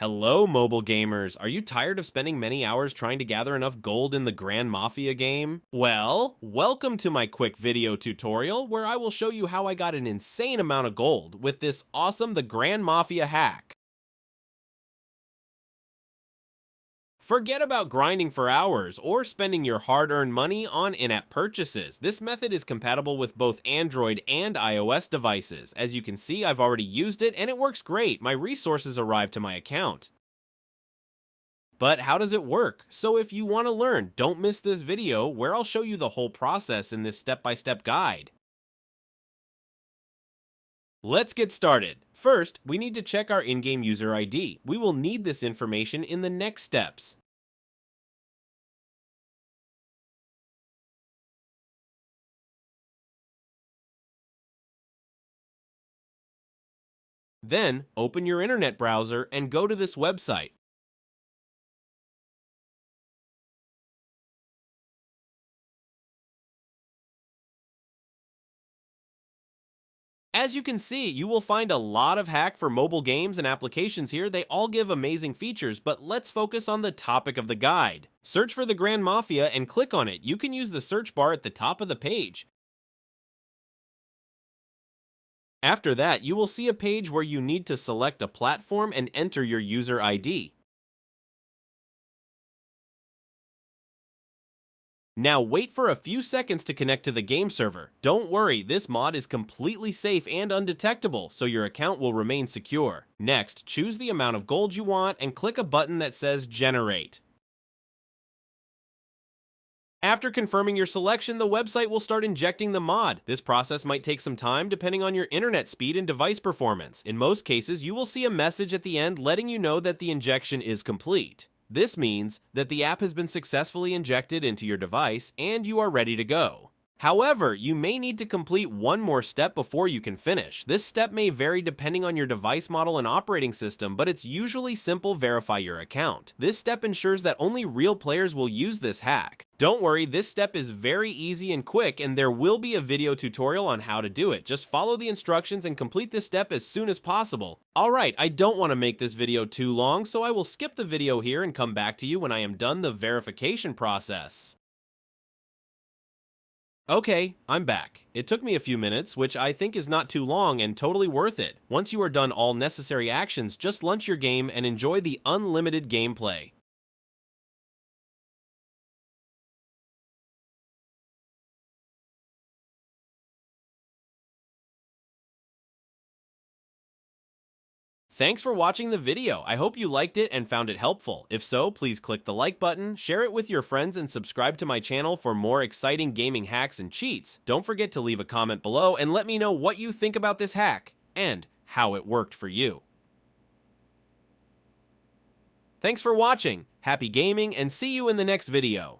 Hello, mobile gamers. Are you tired of spending many hours trying to gather enough gold in the Grand Mafia game? Well, welcome to my quick video tutorial where I will show you how I got an insane amount of gold with this awesome the Grand Mafia hack. Forget about grinding for hours or spending your hard-earned money on in-app purchases. This method is compatible with both Android and iOS devices. As you can see, I've already used it and it works great. My resources arrived to my account. But how does it work? So if you want to learn, don't miss this video where I'll show you the whole process in this step-by-step guide. Let's get started. First, we need to check our in-game user ID. We will need this information in the next steps. Then, open your internet browser and go to this website. As you can see, you will find a lot of hack for mobile games and applications here. They all give amazing features, but let's focus on the topic of the guide. Search for the Grand Mafia and click on it. You can use the search bar at the top of the page. After that, you will see a page where you need to select a platform and enter your user ID. Now wait for a few seconds to connect to the game server. Don't worry, this mod is completely safe and undetectable, so your account will remain secure. Next, choose the amount of gold you want and click a button that says Generate. After confirming your selection, the website will start injecting the mod. This process might take some time depending on your internet speed and device performance. In most cases, you will see a message at the end letting you know that the injection is complete. This means that the app has been successfully injected into your device and you are ready to go. However, you may need to complete one more step before you can finish. This step may vary depending on your device model and operating system, but it's usually simple: verify your account. This step ensures that only real players will use this hack. Don't worry, this step is very easy and quick, and there will be a video tutorial on how to do it. Just follow the instructions and complete this step as soon as possible. Alright, I don't want to make this video too long, so I will skip the video here and come back to you when I am done the verification process. Okay, I'm back. It took me a few minutes, which I think is not too long and totally worth it. Once you are done all necessary actions, just launch your game and enjoy the unlimited gameplay. Thanks for watching the video. I hope you liked it and found it helpful. If so, please click the like button, share it with your friends, and subscribe to my channel for more exciting gaming hacks and cheats. Don't forget to leave a comment below and let me know what you think about this hack and how it worked for you. Thanks for watching, happy gaming, and see you in the next video.